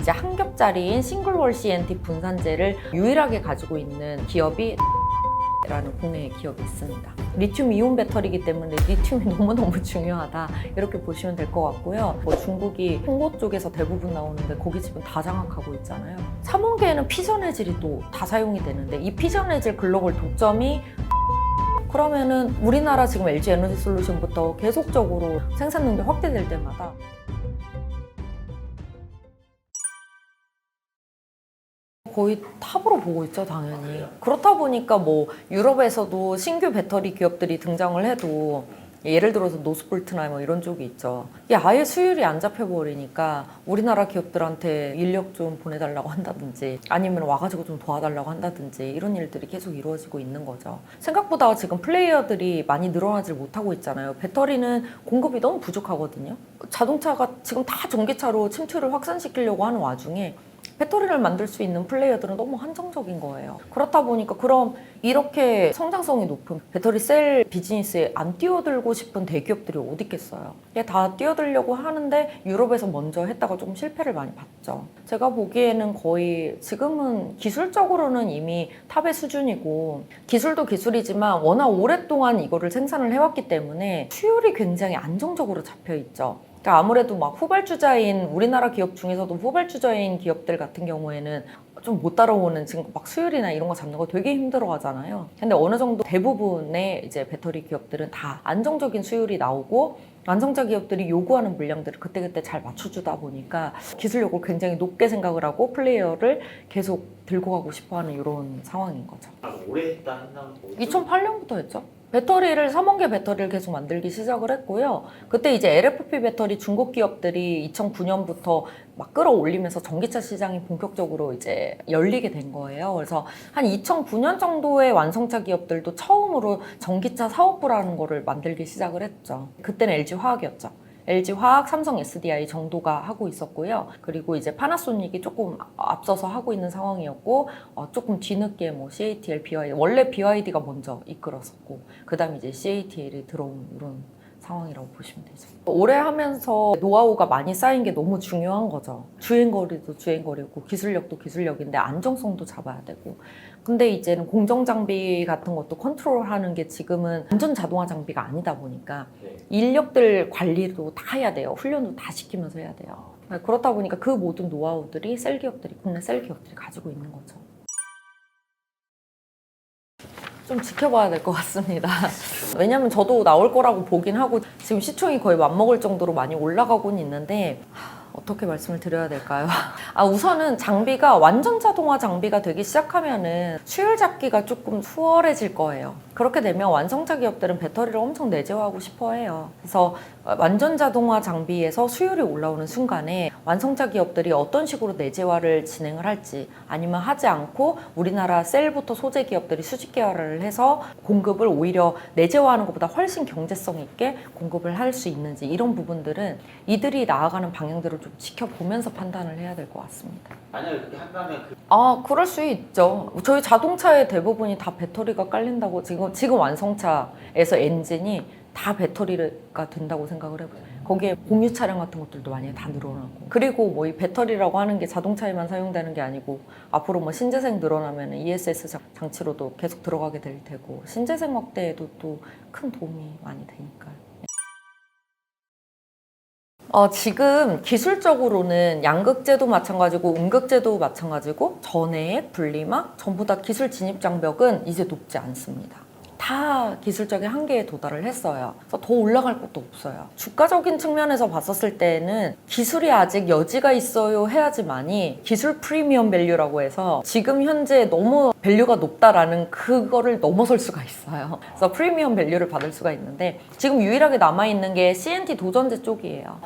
이제 한 겹짜리인 싱글월 CNT 분산재를 유일하게 가지고 있는 기업이 라는 국내의 기업이 있습니다. 리튬 이온 배터리이기 때문에 리튬이 너무너무 중요하다 이렇게 보시면 될 것 같고요. 뭐 중국이 홍보 쪽에서 대부분 나오는데 거기 지금 다 장악하고 있잖아요. 삼원계에는 피전 해질이 또 다 사용이 되는데 이 피전 해질 글로벌 독점이 그러면은 우리나라 지금 LG 에너지 솔루션부터 계속적으로 생산 능력 확대될 때마다 거의 탑으로 보고 있죠, 당연히. 그렇다 보니까 뭐 유럽에서도 신규 배터리 기업들이 등장을 해도 예를 들어서 노스볼트나 뭐 이런 쪽이 있죠. 이게 아예 수율이 안 잡혀버리니까 우리나라 기업들한테 인력 좀 보내달라고 한다든지 아니면 와가지고 좀 도와달라고 한다든지 이런 일들이 계속 이루어지고 있는 거죠. 생각보다 지금 플레이어들이 많이 늘어나질 못하고 있잖아요. 배터리는 공급이 너무 부족하거든요. 자동차가 지금 다 전기차로 침투를 확산시키려고 하는 와중에 배터리를 만들 수 있는 플레이어들은 너무 한정적인 거예요. 그렇다 보니까 그럼 이렇게 성장성이 높은 배터리 셀 비즈니스에 안 뛰어들고 싶은 대기업들이 어디 있겠어요. 이게 다 뛰어들려고 하는데 유럽에서 먼저 했다가 조금 실패를 많이 봤죠. 제가 보기에는 거의 지금은 기술적으로는 이미 탑의 수준이고 기술도 기술이지만 워낙 오랫동안 이거를 생산을 해왔기 때문에 수율이 굉장히 안정적으로 잡혀 있죠. 그러니까 아무래도 막 후발주자인 우리나라 기업 중에서도 후발주자인 기업들 같은 경우에는 좀 못 따라오는 지금 막 수율이나 이런 거 잡는 거 되게 힘들어 하잖아요. 근데 어느 정도 대부분의 이제 배터리 기업들은 다 안정적인 수율이 나오고 완성차 기업들이 요구하는 물량들을 그때그때 잘 맞춰주다 보니까 기술력을 굉장히 높게 생각을 하고 플레이어를 계속 들고 가고 싶어하는 이런 상황인 거죠. 오래 했다 했나? 2008년부터 했죠. 배터리를 삼원계 배터리를 계속 만들기 시작을 했고요. 그때 이제 LFP 배터리 중국 기업들이 2009년부터 막 끌어올리면서 전기차 시장이 본격적으로 이제 열리게 된 거예요. 그래서 한 2009년 정도의 완성차 기업들도 처음으로 전기차 사업부라는 거를 만들기 시작을 했죠. 그때는 LG화학이었죠. LG화학, 삼성 SDI 정도가 하고 있었고요. 그리고 이제 파나소닉이 조금 앞서서 하고 있는 상황이었고 조금 뒤늦게 뭐 CATL, BYD 원래 BYD가 먼저 이끌었었고 그 다음에 이제 CATL이 들어온 이런 상황이라고 보시면 되죠. 오래 하면서 노하우가 많이 쌓인 게 너무 중요한 거죠. 주행거리도 주행거리고 기술력도 기술력인데 안정성도 잡아야 되고 근데 이제는 공정 장비 같은 것도 컨트롤하는 게 지금은 완전 자동화 장비가 아니다 보니까 인력들 관리도 다 해야 돼요. 훈련도 다 시키면서 해야 돼요. 그렇다 보니까 그 모든 노하우들이 셀 기업들이 국내 셀 기업들이 가지고 있는 거죠. 좀 지켜봐야 될 것 같습니다. 왜냐면 저도 나올 거라고 보긴 하고 지금 시총이 거의 맞먹을 정도로 많이 올라가고는 있는데 어떻게 말씀을 드려야 될까요? 우선은 장비가 완전 자동화 장비가 되기 시작하면은 수율 잡기가 조금 수월해질 거예요. 그렇게 되면 완성차 기업들은 배터리를 엄청 내재화하고 싶어 해요. 그래서 완전 자동화 장비에서 수율이 올라오는 순간에 완성차 기업들이 어떤 식으로 내재화를 진행을 할지 아니면 하지 않고 우리나라 셀부터 소재 기업들이 수직 계열을 해서 공급을 오히려 내재화하는 것보다 훨씬 경제성 있게 공급을 할 수 있는지 이런 부분들은 이들이 나아가는 방향들을 좀 지켜보면서 판단을 해야 될 것 같습니다. 만약에 그렇게 한다면 그럴 수 있죠. 저희 자동차의 대부분이 다 배터리가 깔린다고 지금 완성차에서 엔진이 다 배터리가 된다고 생각을 해봐요. 거기에 공유 차량 같은 것들도 많이 다 늘어나고 그리고 뭐 이 배터리라고 하는 게 자동차에만 사용되는 게 아니고 앞으로 뭐 신재생 늘어나면 ESS 장치로도 계속 들어가게 될 테고 신재생 확대에도 또 큰 도움이 많이 되니까요. 지금 기술적으로는 양극재도 마찬가지고 음극재도 마찬가지고 전해액, 분리막 전부 다 기술 진입 장벽은 이제 높지 않습니다. 다 기술적인 한계에 도달을 했어요. 그래서 더 올라갈 것도 없어요. 주가적인 측면에서 봤었을 때는 기술이 아직 여지가 있어요 해야지만이 기술 프리미엄 밸류라고 해서 지금 현재 너무 밸류가 높다라는 그거를 넘어설 수가 있어요. 그래서 프리미엄 밸류를 받을 수가 있는데 지금 유일하게 남아있는 게 CNT 도전제 쪽이에요.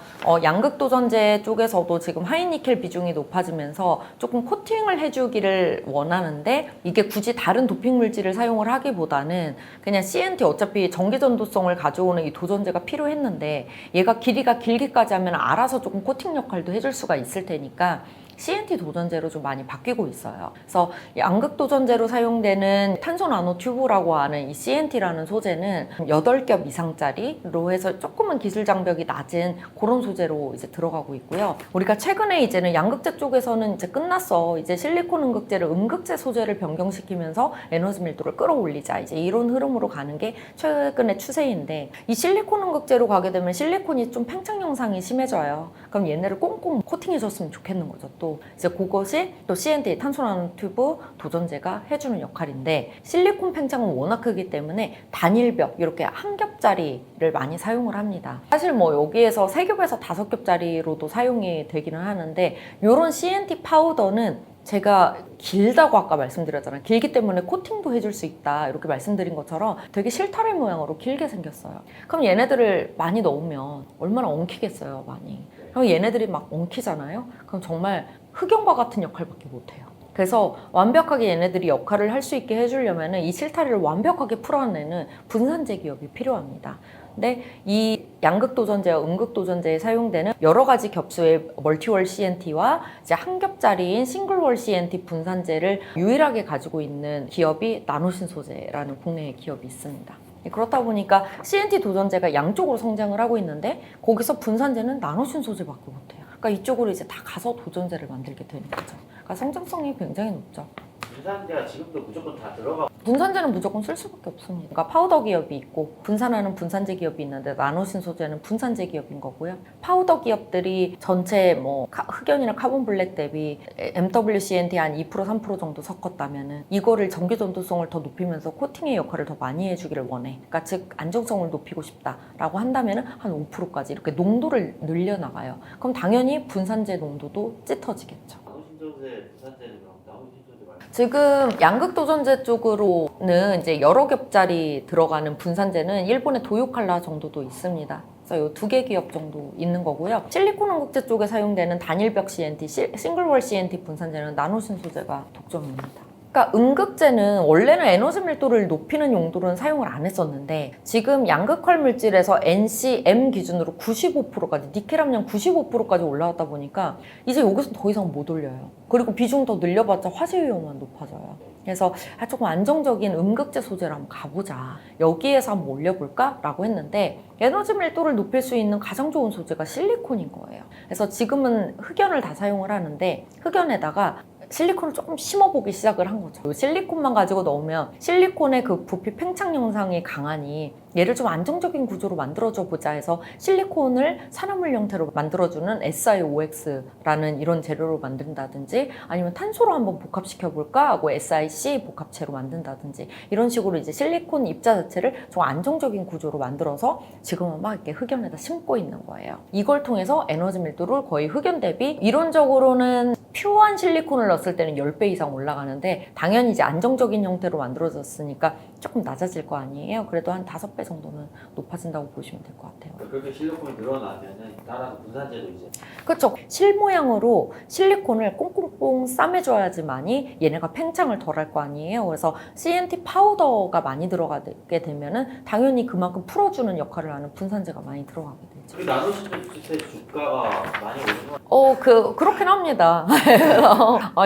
양극 도전제 쪽에서도 지금 하이니켈 비중이 높아지면서 조금 코팅을 해주기를 원하는데 이게 굳이 다른 도핑 물질을 사용을 하기보다는 그냥 CNT 어차피 전기 전도성을 가져오는 이 도전제가 필요했는데 얘가 길이가 길기까지 하면 알아서 조금 코팅 역할도 해줄 수가 있을 테니까 CNT 도전제로 좀 많이 바뀌고 있어요. 그래서 양극 도전제로 사용되는 탄소 나노 튜브라고 하는 이 CNT라는 소재는 8겹 이상짜리로 해서 조금은 기술 장벽이 낮은 그런 소재로 이제 들어가고 있고요. 우리가 최근에 이제는 양극재 쪽에서는 이제 끝났어. 이제 실리콘 음극재를 음극재 소재를 변경시키면서 에너지 밀도를 끌어올리자. 이제 이런 흐름으로 가는 게 최근의 추세인데, 이 실리콘 음극재로 가게 되면 실리콘이 좀 팽창 현상이 심해져요. 그럼 얘네를 꽁꽁 코팅해줬으면 좋겠는 거죠. 또 이제 그것이 또 CNT 탄소 나노 튜브 도전제가 해주는 역할인데, 실리콘 팽창은 워낙 크기 때문에 단일벽 이렇게 한 겹짜리를 많이 사용을 합니다. 사실 뭐 여기에서 3겹에서 5겹짜리로도 사용이 되기는 하는데, 이런 CNT 파우더는 제가 길다고 아까 말씀드렸잖아요. 길기 때문에 코팅도 해줄 수 있다 이렇게 말씀드린 것처럼 되게 실타래 모양으로 길게 생겼어요. 그럼 얘네들을 많이 넣으면 얼마나 엉키겠어요, 많이. 그럼 얘네들이 막 엉키잖아요. 그럼 정말 흑연과 같은 역할밖에 못해요. 그래서 완벽하게 얘네들이 역할을 할 수 있게 해주려면 이 실타래를 완벽하게 풀어내는 분산제 기업이 필요합니다. 근데 이 양극 도전제와 음극 도전제에 사용되는 여러 가지 겹수의 멀티월 CNT와 이제 한 겹짜리인 싱글월 CNT 분산제를 유일하게 가지고 있는 기업이 나노신소재라는 국내의 기업이 있습니다. 그렇다 보니까 CNT 도전제가 양쪽으로 성장을 하고 있는데, 거기서 분산제는 나노신소재밖에 못해요. 그러니까 이쪽으로 이제 다 가서 도전제를 만들게 되는 거죠. 그러니까 성장성이 굉장히 높죠. 분산제가 지금도 무조건 다 들어가. 분산제는 무조건 쓸 수밖에 없습니다. 그러니까 파우더 기업이 있고 분산하는 분산제 기업이 있는데, 나노신소재는 분산제 기업인 거고요. 파우더 기업들이 전체 뭐 흑연이나 카본 블랙 대비 MWCNT 한 2% 3% 정도 섞었다면은 이거를 전기 전도성을 더 높이면서 코팅의 역할을 더 많이 해주기를 원해. 그러니까 즉 안정성을 높이고 싶다라고 한다면은 한 5%까지 이렇게 농도를 늘려나가요. 그럼 당연히 분산제 농도도 짙어지겠죠. 나노신소재, 분산제는 그럼 나노신소재 말고. 지금 양극 도전제 쪽으로는 이제 여러 겹짜리 들어가는 분산제는 일본의 도요칼라 정도도 있습니다. 그래서 이 2개 기업 정도 있는 거고요. 실리콘 음극재 쪽에 사용되는 단일벽 CNT, 싱글월 CNT 분산제는 나노신 소재가 독점입니다. 그러니까 음극재는 원래는 에너지 밀도를 높이는 용도로는 사용을 안 했었는데, 지금 양극활 물질에서 NCM 기준으로 95%까지, 니켈 함량 95%까지 올라왔다 보니까 이제 여기서 더 이상 못 올려요. 그리고 비중 더 늘려봤자 화재 위험만 높아져요. 그래서 조금 안정적인 음극재 소재를 한번 가보자, 여기에서 한번 올려볼까? 라고 했는데, 에너지 밀도를 높일 수 있는 가장 좋은 소재가 실리콘인 거예요. 그래서 지금은 흑연을 다 사용을 하는데, 흑연에다가 실리콘을 조금 심어보기 시작을 한 거죠. 실리콘만 가지고 넣으면 실리콘의 그 부피 팽창 현상이 강하니 얘를 좀 안정적인 구조로 만들어줘 보자 해서 실리콘을 산화물 형태로 만들어주는 SiOX라는 이런 재료로 만든다든지, 아니면 탄소로 한번 복합시켜볼까 하고 SiC 복합체로 만든다든지, 이런 식으로 이제 실리콘 입자 자체를 좀 안정적인 구조로 만들어서 지금은 막 이렇게 흑연에다 심고 있는 거예요. 이걸 통해서 에너지 밀도를 거의 흑연 대비, 이론적으로는 퓨어한 실리콘을 넣었을 때는 10배 이상 올라가는데, 당연히 이제 안정적인 형태로 만들어졌으니까 조금 낮아질 거 아니에요. 그래도 한 5배 정도는 높아진다고 보시면 될 것 같아요. 그렇게 실리콘이 늘어나면은 따라서 분산제도 이제. 그렇죠. 실 모양으로 실리콘을 꽁꽁꽁 싸매줘야지만이 얘네가 팽창을 덜 할 거 아니에요. 그래서 CNT 파우더가 많이 들어가게 되면은 당연히 그만큼 풀어주는 역할을 하는 분산제가 많이 들어가게 되죠. 그 나노신소재 주가가 많이 오르는 거. 그렇긴 합니다.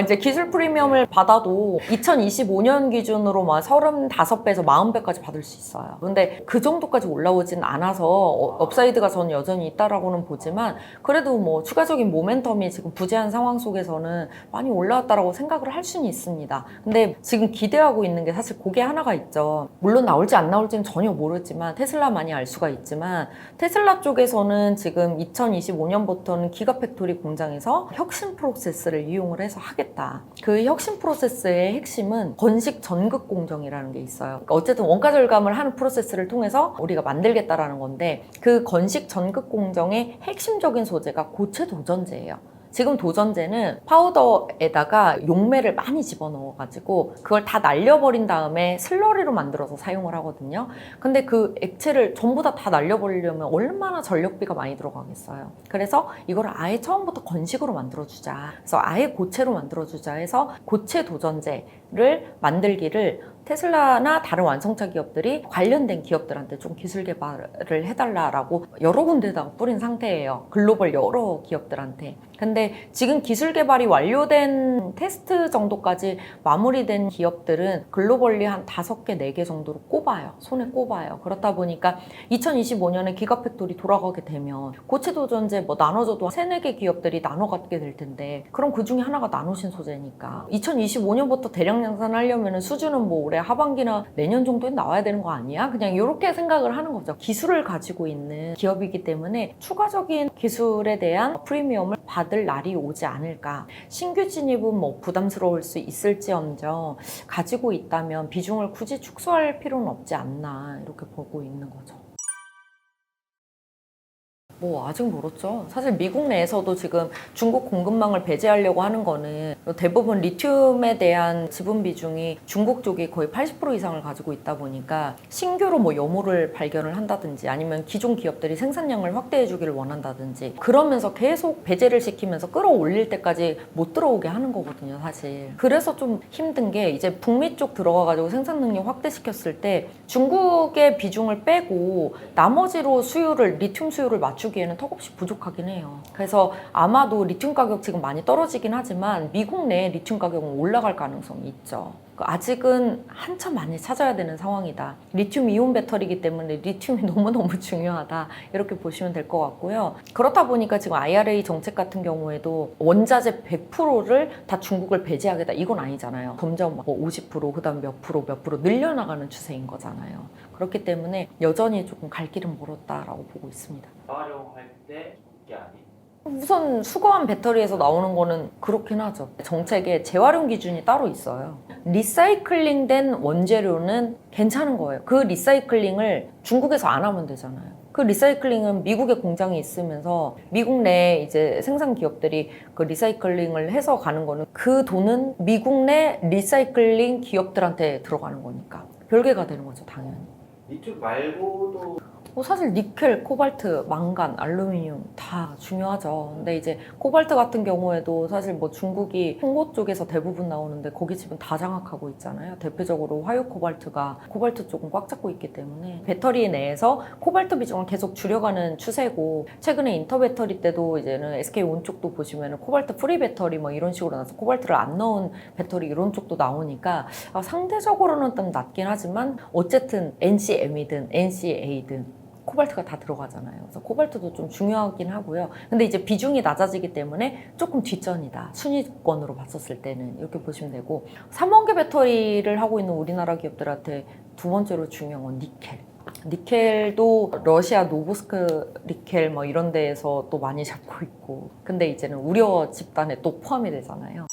이제 기술 프리미엄을 받아도 2025년 기준으로 막 35배에서 40배까지 받을 수 있어요. 근데 그 정도까지 올라오진 않아서 업사이드가 저는 여전히 있다라고는 보지만, 그래도 뭐 추가적인 모멘텀이 지금 부재한 상황 속에서는 많이 올라왔다라고 생각을 할 수는 있습니다. 근데 지금 기대하고 있는 게 사실 그게 하나가 있죠. 물론 나올지 안 나올지는 전혀 모르지만 테슬라만이 알 수가 있지만, 테슬라 쪽에서는 지금 2025년부터는 기가팩토리 공장에서 혁신 프로세스를 이용을 해서 하겠다. 그 혁신 프로세스의 핵심은 건식 전극 공정이라는 게 있어요. 그러니까 어쨌든 원가 절감을 하는 프로세스를 통해서 우리가 만들겠다라는 건데, 그 건식 전극 공정의 핵심적인 소재가 고체 도전제예요. 지금 도전제는 파우더에다가 용매를 많이 집어넣어가지고 그걸 다 날려버린 다음에 슬러리로 만들어서 사용을 하거든요. 근데 그 액체를 전부 다 날려버리려면 얼마나 전력비가 많이 들어가겠어요. 그래서 이걸 아예 처음부터 건식으로 만들어주자. 그래서 아예 고체로 만들어주자 해서 고체 도전제, 만들기를 테슬라나 다른 완성차 기업들이 관련된 기업들한테 좀 기술 개발을 해달라라고 여러 군데다가 뿌린 상태예요. 글로벌 여러 기업들한테. 근데 지금 기술 개발이 완료된 테스트 정도까지 마무리된 기업들은 글로벌리 한 5개, 4개 정도로 꼽아요. 손에 꼽아요. 그렇다 보니까 2025년에 기가팩토리 돌아가게 되면 고체도 전제 뭐 나눠줘도 3, 4개 기업들이 나눠 갖게 될 텐데 그럼 그 중에 하나가 나노신 소재니까 2025년부터 대량 양산하려면 수주는 뭐 올해 하반기나 내년 정도에 나와야 되는 거 아니야? 그냥 이렇게 생각을 하는 거죠. 기술을 가지고 있는 기업이기 때문에 추가적인 기술에 대한 프리미엄을 받을 날이 오지 않을까. 신규 진입은 뭐 부담스러울 수 있을지언정 가지고 있다면 비중을 굳이 축소할 필요는 없지 않나 이렇게 보고 있는 거죠. 뭐 아직 멀었죠. 사실 미국 내에서도 지금 중국 공급망을 배제하려고 하는 거는 대부분 리튬에 대한 지분 비중이 중국 쪽이 거의 80% 이상을 가지고 있다 보니까 신규로 뭐 여모를 발견을 한다든지 아니면 기존 기업들이 생산량을 확대해 주기를 원한다든지 그러면서 계속 배제를 시키면서 끌어올릴 때까지 못 들어오게 하는 거거든요, 사실. 그래서 좀 힘든 게 이제 북미 쪽 들어가가지고 생산 능력 확대시켰을 때 중국의 비중을 빼고 나머지로 리튬 수요를 맞추기에는 턱없이 부족하긴 해요. 그래서 아마도 리튬 가격 지금 많이 떨어지긴 하지만 미국 내 리튬 가격은 올라갈 가능성이 있죠. 아직은 한참 많이 찾아야 되는 상황이다. 리튬 이온 배터리이기 때문에 리튬이 너무너무 중요하다. 이렇게 보시면 될 것 같고요. 그렇다 보니까 지금 IRA 정책 같은 경우에도 원자재 100%를 다 중국을 배제하겠다. 이건 아니잖아요. 점점 뭐 50%, 그다음 몇 프로 늘려나가는 추세인 거잖아요. 그렇기 때문에 여전히 조금 갈 길은 멀었다라고 보고 있습니다. 활용할 때 이게 아닌 우선 수거한 배터리에서 나오는 거는 그렇긴 하죠. 정책에 재활용 기준이 따로 있어요. 리사이클링된 원재료는 괜찮은 거예요. 그 리사이클링을 중국에서 안 하면 되잖아요. 그 리사이클링은 미국에 공장이 있으면서 미국 내 이제 생산 기업들이 그 리사이클링을 해서 가는 거는 그 돈은 미국 내 리사이클링 기업들한테 들어가는 거니까 별개가 되는 거죠, 당연히. 리튬 말고도 뭐 사실 니켈, 코발트, 망간, 알루미늄 다 중요하죠. 근데 이제 코발트 같은 경우에도 사실 뭐 중국이 홍보 쪽에서 대부분 나오는데 거기 지금 다 장악하고 있잖아요. 대표적으로 화요 코발트가 코발트 쪽은 꽉 잡고 있기 때문에 배터리 내에서 코발트 비중을 계속 줄여가는 추세고 최근에 인터 배터리 때도 이제는 SK온 쪽도 보시면은 코발트 프리 배터리 뭐 이런 식으로 나서 코발트를 안 넣은 배터리 이런 쪽도 나오니까 상대적으로는 좀 낮긴 하지만 어쨌든 NCM이든 NCA든 코발트가 다 들어가잖아요. 그래서 코발트도 좀 중요하긴 하고요. 근데 이제 비중이 낮아지기 때문에 조금 뒷전이다. 순위권으로 봤었을 때는 이렇게 보시면 되고 3원계 배터리를 하고 있는 우리나라 기업들한테 두 번째로 중요한 건 니켈. 니켈도 러시아 노보스크 니켈 뭐 이런 데에서 또 많이 잡고 있고 근데 이제는 우려 집단에 또 포함이 되잖아요.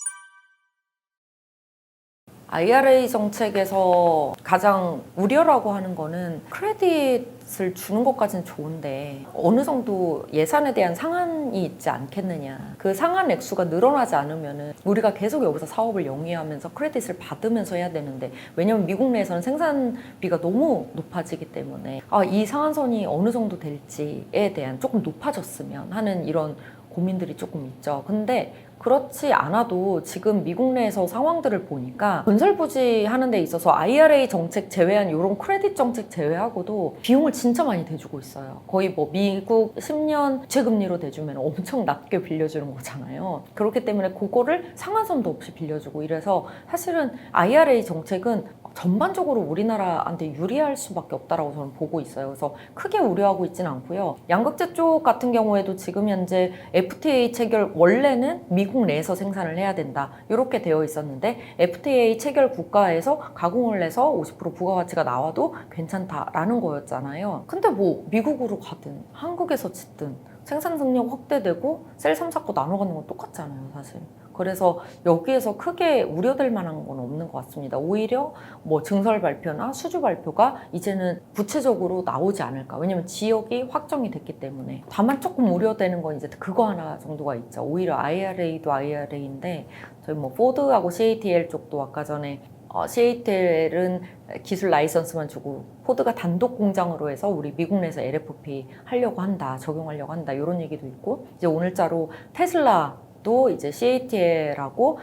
IRA 정책에서 가장 우려라고 하는 거는 크레딧을 주는 것까지는 좋은데 어느 정도 예산에 대한 상한이 있지 않겠느냐. 그 상한 액수가 늘어나지 않으면 우리가 계속 여기서 사업을 영위하면서 크레딧을 받으면서 해야 되는데 왜냐면 미국 내에서는 생산비가 너무 높아지기 때문에 이 상한선이 어느 정도 될지에 대한 조금 높아졌으면 하는 이런 고민들이 조금 있죠. 근데 그렇지 않아도 지금 미국 내에서 상황들을 보니까 건설 부지 하는 데 있어서 IRA 정책 제외한 이런 크레딧 정책 제외하고도 비용을 진짜 많이 대주고 있어요. 거의 뭐 미국 10년 부채금리로 대주면 엄청 낮게 빌려주는 거잖아요. 그렇기 때문에 그거를 상한선도 없이 빌려주고 이래서 사실은 IRA 정책은 전반적으로 우리나라한테 유리할 수밖에 없다라고 저는 보고 있어요. 그래서 크게 우려하고 있지는 않고요. 양극재 쪽 같은 경우에도 지금 현재 FTA 체결 원래는 미국 내에서 생산을 해야 된다 이렇게 되어 있었는데 FTA 체결 국가에서 가공을 해서 50% 부가가치가 나와도 괜찮다라는 거였잖아요. 근데 뭐 미국으로 가든 한국에서 짓든 생산 능력 확대되고 셀 3, 4거 나눠가는 건 똑같잖아요, 사실. 그래서 여기에서 크게 우려될 만한 건 없는 것 같습니다. 오히려 뭐 증설 발표나 수주 발표가 이제는 구체적으로 나오지 않을까. 왜냐면 지역이 확정이 됐기 때문에. 다만 조금 우려되는 건 이제 그거 하나 정도가 있죠. 오히려 IRA도 IRA인데 저희 뭐 포드하고 CATL 쪽도 아까 전에 CATL은 기술 라이선스만 주고 포드가 단독 공장으로 해서 우리 미국 내에서 LFP 하려고 한다, 적용하려고 한다 이런 얘기도 있고 이제 오늘자로 테슬라 또 이제 CATL하고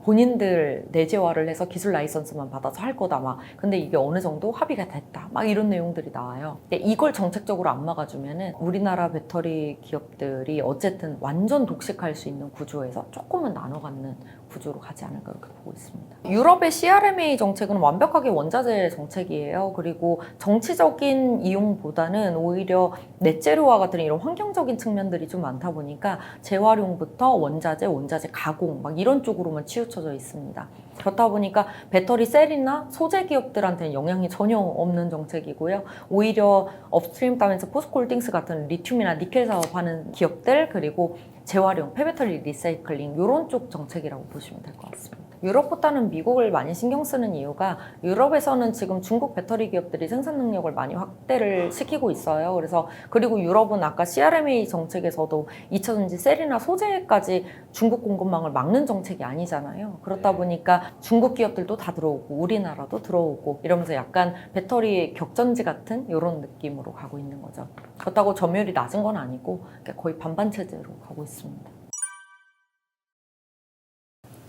본인들 내재화를 해서 기술 라이선스만 받아서 할 거다 막. 근데 이게 어느 정도 합의가 됐다 막 이런 내용들이 나와요. 근데 이걸 정책적으로 안 막아주면은 우리나라 배터리 기업들이 어쨌든 완전 독식할 수 있는 구조에서 조금은 나눠 갖는 구조로 가지 않을까 이렇게 보고 있습니다. 유럽의 CRMA 정책은 완벽하게 원자재 정책이에요. 그리고 정치적인 이용보다는 오히려 넷재료와 같은 이런 환경적인 측면들이 좀 많다 보니까 재활용부터 원자재 가공 막 이런 쪽으로만 치우쳐져 있습니다. 그렇다 보니까 배터리 셀이나 소재 기업들한테는 영향이 전혀 없는 정책이고요. 오히려 업스트림 따면서 포스코홀딩스 같은 리튬이나 니켈 사업하는 기업들 그리고 재활용, 폐배터리 리사이클링 이런 쪽 정책이라고 보시면 될 것 같습니다. 유럽보다는 미국을 많이 신경 쓰는 이유가 유럽에서는 지금 중국 배터리 기업들이 생산 능력을 많이 확대를 시키고 있어요. 그래서 그리고 유럽은 아까 CRMA 정책에서도 2차전지 셀이나 소재까지 중국 공급망을 막는 정책이 아니잖아요. 그렇다 보니까 중국 기업들도 다 들어오고 우리나라도 들어오고 이러면서 약간 배터리 격전지 같은 이런 느낌으로 가고 있는 거죠. 그렇다고 점유율이 낮은 건 아니고 거의 반반 체제로 가고 있습니다.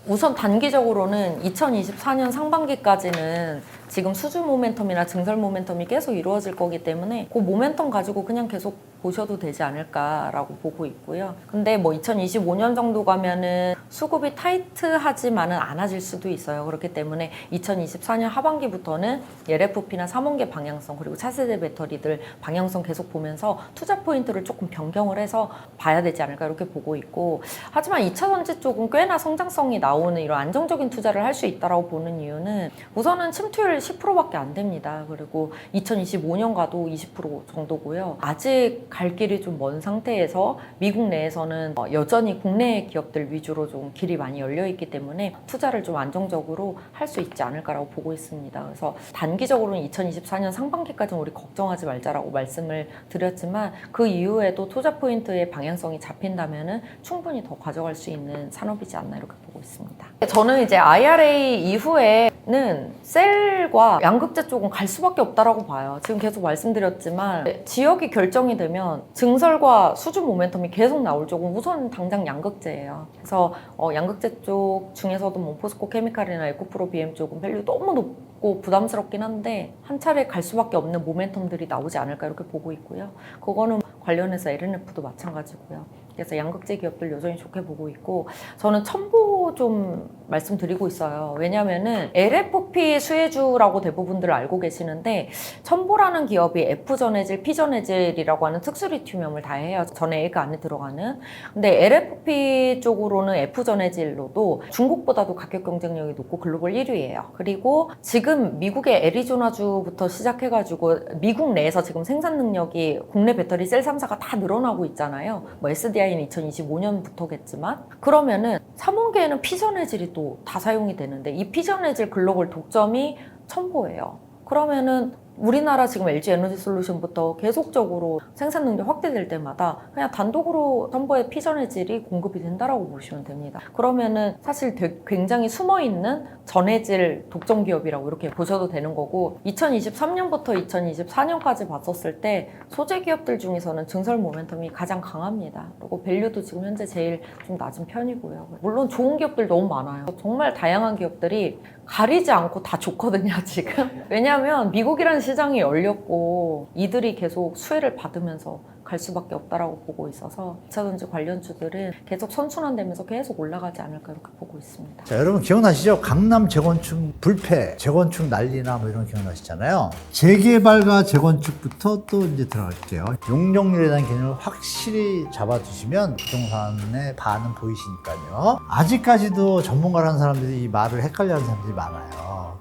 우선 단기적으로는 2024년 상반기까지는 지금 수주 모멘텀이나 증설 모멘텀이 계속 이루어질 거기 때문에 그 모멘텀 가지고 그냥 계속 보셔도 되지 않을까라고 보고 있고요. 근데 뭐 2025년 정도 가면은 수급이 타이트하지만은 않아질 수도 있어요. 그렇기 때문에 2024년 하반기부터는 LFP나 3원계 방향성 그리고 차세대 배터리들 방향성 계속 보면서 투자 포인트를 조금 변경을 해서 봐야 되지 않을까 이렇게 보고 있고 하지만 2차 전지 쪽은 꽤나 성장성이 나오는 이런 안정적인 투자를 할 수 있다라고 보는 이유는 우선은 침투율 10%밖에 안 됩니다. 그리고 2025년가도 20% 정도고요. 아직 갈 길이 좀 먼 상태에서 미국 내에서는 여전히 국내 기업들 위주로 좀 길이 많이 열려 있기 때문에 투자를 좀 안정적으로 할 수 있지 않을까라고 보고 있습니다. 그래서 단기적으로는 2024년 상반기까지는 우리 걱정하지 말자라고 말씀을 드렸지만 그 이후에도 투자 포인트의 방향성이 잡힌다면은 충분히 더 가져갈 수 있는 산업이지 않나 이렇게 보고 있습니다. 저는 이제 IRA 이후에는 셀과 양극재 쪽은 갈 수밖에 없다라고 봐요. 지금 계속 말씀드렸지만 지역이 결정이 되면 증설과 수주 모멘텀이 계속 나올 쪽은 우선 당장 양극재예요. 그래서 양극재 쪽 중에서도 뭐 포스코 케미칼이나 에코프로 BM 쪽은 밸류 너무 높고 부담스럽긴 한데 한 차례 갈 수밖에 없는 모멘텀들이 나오지 않을까 이렇게 보고 있고요. 그거는 관련해서 LNF도 마찬가지고요. 그래서 양극재 기업들 여전히 좋게 보고 있고 저는 첨보 좀 말씀드리고 있어요. 왜냐면은 LFP 수혜주라고 대부분들 알고 계시는데 첨보라는 기업이 F전해질, P전해질이라고 하는 특수 리튬염을 다 해요. 전해 그 안에 들어가는. 근데 LFP 쪽으로는 F전해질로도 중국보다도 가격 경쟁력이 높고 글로벌 1위예요. 그리고 지금 미국의 애리조나주부터 시작해가지고 미국 내에서 지금 생산 능력이 국내 배터리 셀 3사가 다 늘어나고 있잖아요. 뭐 SDI는 2025년부터겠지만 그러면은 3원계에는 P전해질이 또 다 사용이 되는데 이 P전해질 글로벌 독점이 첨보예요. 그러면은 우리나라 지금 LG 에너지 솔루션부터 계속적으로 생산 능력 확대될 때마다 그냥 단독으로 첨보의 P전해질이 공급이 된다라고 보시면 됩니다. 그러면은 사실 굉장히 숨어있는 전해질 독점 기업이라고 이렇게 보셔도 되는 거고 2023년부터 2024년까지 봤었을 때 소재 기업들 중에서는 증설 모멘텀이 가장 강합니다. 그리고 밸류도 지금 현재 제일 좀 낮은 편이고요. 물론 좋은 기업들 너무 많아요. 정말 다양한 기업들이 가리지 않고 다 좋거든요, 지금. 왜냐하면 미국이라는 시장이 열렸고 이들이 계속 수혜를 받으면서 갈 수밖에 없다라고 보고 있어서 2차전지 관련주들은 계속 선순환되면서 계속 올라가지 않을까 이렇게 보고 있습니다. 자, 여러분 기억나시죠? 강남 재건축 불패, 재건축 난리나 뭐 이런 거 기억나시잖아요. 재개발과 재건축부터 또 이제 들어갈게요. 용적률에 대한 개념을 확실히 잡아두시면 부동산의 반은 보이시니까요. 아직까지도 전문가라는 사람들이 이 말을 헷갈려하는 사람들이 많아요.